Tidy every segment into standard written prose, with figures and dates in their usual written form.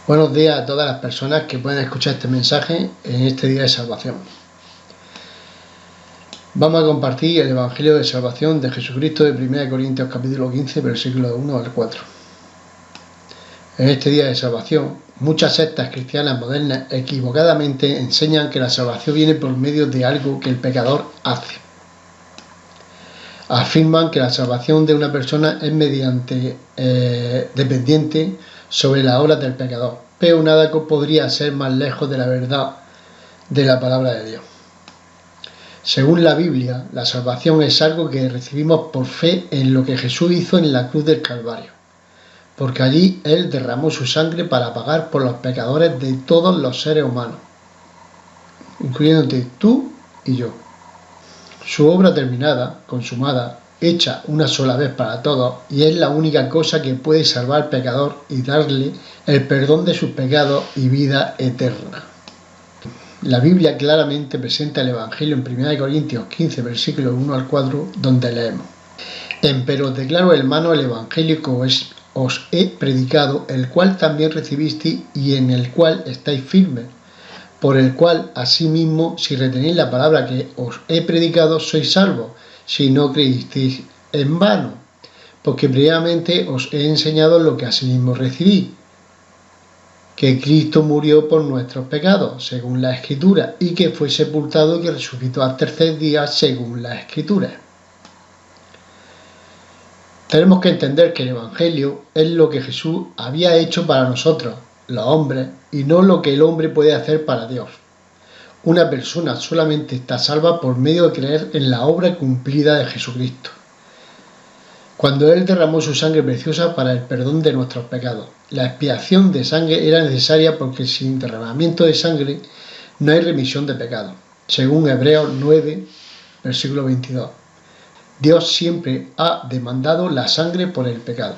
Buenos días a todas las personas que pueden escuchar este mensaje en este día de salvación. Vamos a compartir el Evangelio de Salvación de Jesucristo de 1 Corintios capítulo 15, versículos 1 al 4. En este día de salvación, muchas sectas cristianas modernas equivocadamente enseñan que la salvación viene por medio de algo que el pecador hace. Afirman que la salvación de una persona es dependiente sobre las obras del pecador, pero nada podría ser más lejos de la verdad de la palabra de Dios. Según la Biblia, la salvación es algo que recibimos por fe en lo que Jesús hizo en la cruz del Calvario, porque allí Él derramó su sangre para pagar por los pecadores de todos los seres humanos, incluyéndote tú y yo. Su obra terminada, consumada, hecha una sola vez para todos, y es la única cosa que puede salvar al pecador y darle el perdón de sus pecados y vida eterna. La Biblia claramente presenta el Evangelio en 1 Corintios 15, versículos 1 al 4, donde leemos: Empero os declaro, hermanos, el Evangelio que os he predicado, el cual también recibisteis y en el cual estáis firmes, por el cual, asimismo, si retenéis la palabra que os he predicado, sois salvos, si no creísteis en vano. Porque previamente os he enseñado lo que asimismo recibí, que Cristo murió por nuestros pecados, según la Escritura, y que fue sepultado y que resucitó al tercer día, según la Escritura. Tenemos que entender que el Evangelio es lo que Jesús había hecho para nosotros, los hombres, y no lo que el hombre puede hacer para Dios. Una persona solamente está salva por medio de creer en la obra cumplida de Jesucristo, cuando Él derramó su sangre preciosa para el perdón de nuestros pecados. La expiación de sangre era necesaria porque sin derramamiento de sangre no hay remisión de pecados, según Hebreos 9, versículo 22. Dios siempre ha demandado la sangre por el pecado.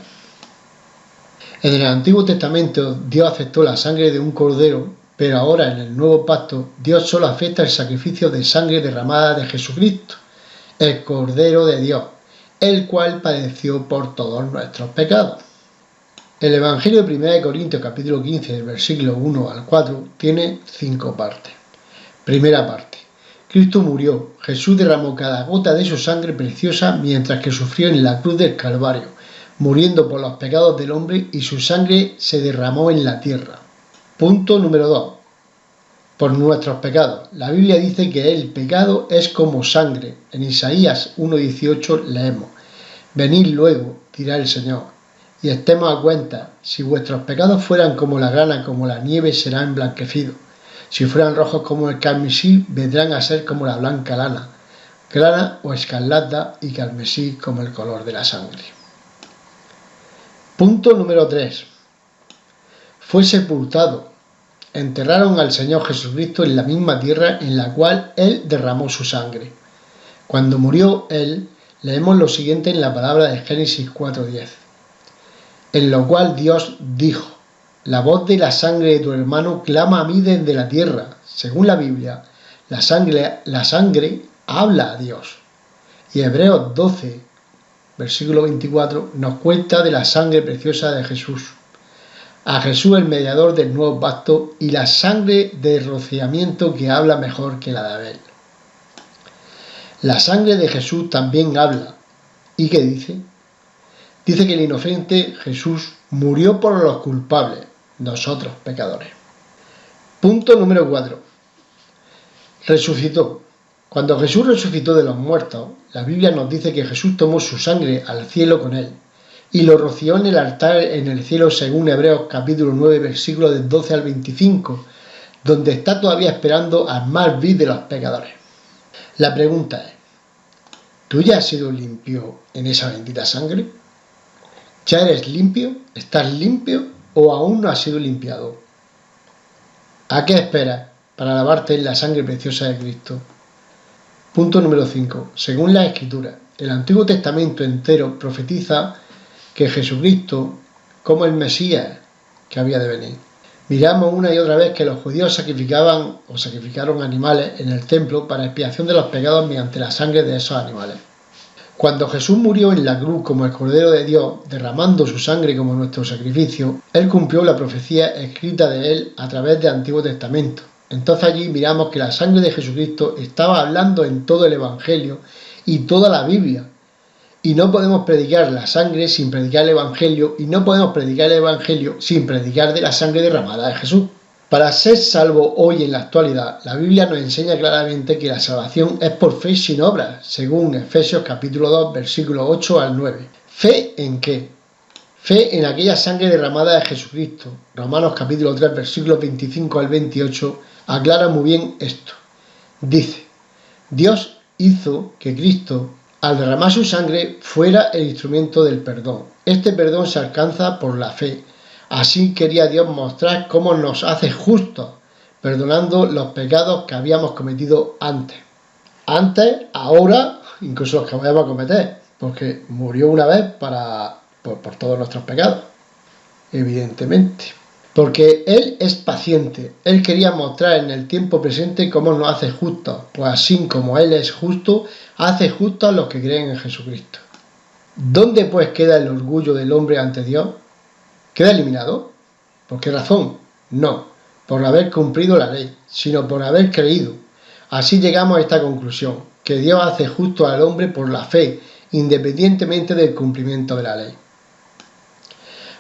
En el Antiguo Testamento Dios aceptó la sangre de un cordero, pero ahora en el Nuevo Pacto Dios solo acepta el sacrificio de sangre derramada de Jesucristo, el Cordero de Dios, el cual padeció por todos nuestros pecados. El Evangelio de 1 Corintios capítulo 15, del versículo 1 al 4, tiene 5 partes. Primera parte. Cristo murió. Jesús derramó cada gota de su sangre preciosa mientras que sufrió en la cruz del Calvario, muriendo por los pecados del hombre, y su sangre se derramó en la tierra. Punto número 2. Por nuestros pecados. La Biblia dice que el pecado es como sangre. En Isaías 1:18 leemos: Venid luego, dirá el Señor, y estemos a cuenta. Si vuestros pecados fueran como la grana, como la nieve, serán emblanquecidos. Si fueran rojos como el carmesí, vendrán a ser como la blanca lana, grana o escarlata y carmesí como el color de la sangre. Punto número 3. Fue sepultado. Enterraron al Señor Jesucristo en la misma tierra en la cual Él derramó su sangre. Cuando murió Él, leemos lo siguiente en la palabra de Génesis 4:10. En lo cual Dios dijo: La voz de la sangre de tu hermano clama a mí desde la tierra. Según la Biblia, la sangre habla a Dios. Y Hebreos 12, versículo 24, nos cuenta de la sangre preciosa de Jesús. A Jesús, el mediador del nuevo pacto, y la sangre de rociamiento que habla mejor que la de Abel. La sangre de Jesús también habla. ¿Y qué dice? Dice que el inocente Jesús murió por los culpables, nosotros pecadores. Punto número 4. Resucitó. Cuando Jesús resucitó de los muertos, la Biblia nos dice que Jesús tomó su sangre al cielo con Él y lo roció en el altar en el cielo, según Hebreos capítulo 9, versículos del 12 al 25, donde está todavía esperando al más vil de los pecadores. La pregunta es: ¿tú ya has sido limpio en esa bendita sangre? ¿Ya eres limpio? ¿Estás limpio o aún no has sido limpiado? ¿A qué esperas para lavarte en la sangre preciosa de Cristo? Punto número 5. Según la Escritura, el Antiguo Testamento entero profetiza que Jesucristo como el Mesías que había de venir. Miramos una y otra vez que los judíos sacrificaron animales en el templo para expiación de los pecados mediante la sangre de esos animales. Cuando Jesús murió en la cruz como el Cordero de Dios, derramando su sangre como nuestro sacrificio, Él cumplió la profecía escrita de Él a través del Antiguo Testamento. Entonces allí miramos que la sangre de Jesucristo estaba hablando en todo el Evangelio y toda la Biblia. Y no podemos predicar la sangre sin predicar el Evangelio, y no podemos predicar el Evangelio sin predicar de la sangre derramada de Jesús. Para ser salvo hoy en la actualidad, la Biblia nos enseña claramente que la salvación es por fe sin obras, según Efesios capítulo 2, versículos 8 al 9. ¿Fe en qué? Fe en aquella sangre derramada de Jesucristo. Romanos capítulo 3, versículos 25 al 28, aclara muy bien esto. Dice, Dios hizo que Cristo, al derramar su sangre, fuera el instrumento del perdón. Este perdón se alcanza por la fe. Así quería Dios mostrar cómo nos hace justos, perdonando los pecados que habíamos cometido antes. Antes, ahora, incluso los que vayamos a cometer, porque murió una vez por todos nuestros pecados, evidentemente. Porque Él es paciente, Él quería mostrar en el tiempo presente cómo nos hace justos, pues así como Él es justo, hace justos a los que creen en Jesucristo. ¿Dónde pues queda el orgullo del hombre ante Dios? ¿Queda eliminado? ¿Por qué razón? No, por haber cumplido la ley, sino por haber creído. Así llegamos a esta conclusión, que Dios hace justo al hombre por la fe, independientemente del cumplimiento de la ley.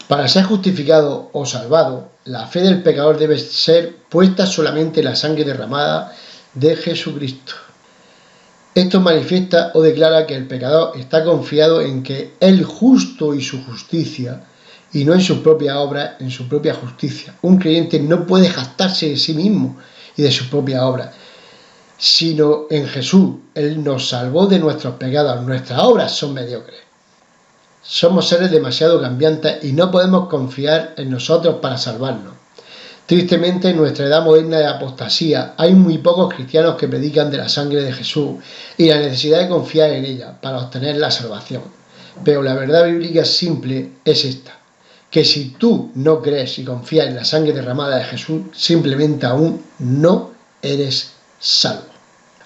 Para ser justificado o salvado, la fe del pecador debe ser puesta solamente en la sangre derramada de Jesucristo. Esto manifiesta o declara que el pecador está confiado en que el justo y su justicia, y no en su propia obra, en su propia justicia. Un creyente no puede jactarse de sí mismo y de su propia obra, sino en Jesús. Él nos salvó de nuestros pecados. Nuestras obras son mediocres. Somos seres demasiado cambiantes y no podemos confiar en nosotros para salvarnos. Tristemente, en nuestra edad moderna de apostasía, hay muy pocos cristianos que predican de la sangre de Jesús y la necesidad de confiar en ella para obtener la salvación. Pero la verdad bíblica simple es esta, que si tú no crees y confías en la sangre derramada de Jesús, simplemente aún no eres salvo.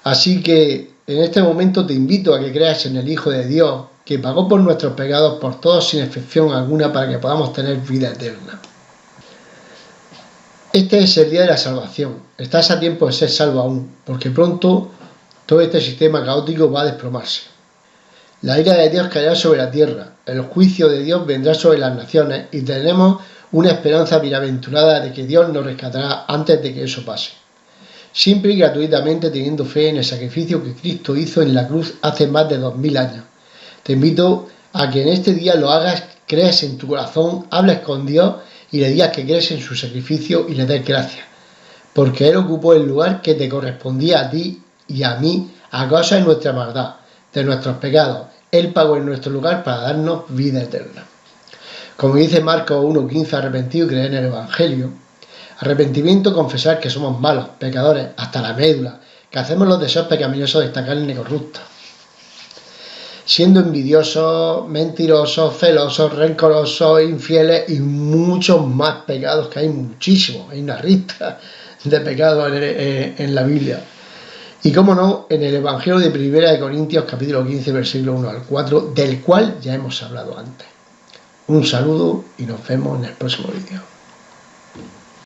Así que en este momento te invito a que creas en el Hijo de Dios, que pagó por nuestros pecados por todos sin excepción alguna para que podamos tener vida eterna. Este es el día de la salvación. Estás a tiempo de ser salvo aún, porque pronto todo este sistema caótico va a desplomarse. La ira de Dios caerá sobre la tierra, el juicio de Dios vendrá sobre las naciones y tenemos una esperanza bienaventurada de que Dios nos rescatará antes de que eso pase. Siempre y gratuitamente teniendo fe en el sacrificio que Cristo hizo en la cruz hace más de 2000 años. Te invito a que en este día lo hagas, creas en tu corazón, hables con Dios y le digas que crees en su sacrificio y le des gracias, porque Él ocupó el lugar que te correspondía a ti y a mí a causa de nuestra maldad, de nuestros pecados. Él pagó en nuestro lugar para darnos vida eterna. Como dice Marcos 1:15, arrepentido y creer en el Evangelio. Arrepentimiento, confesar que somos malos, pecadores, hasta la médula, que hacemos los deseos pecaminosos de esta carne corrupta. Siendo envidiosos, mentirosos, celosos, rencorosos, infieles y muchos más pecados, que hay muchísimos, hay una lista de pecados en la Biblia. Y cómo no, en el Evangelio de 1 Corintios capítulo 15, versículo 1 al 4, del cual ya hemos hablado antes. Un saludo y nos vemos en el próximo vídeo.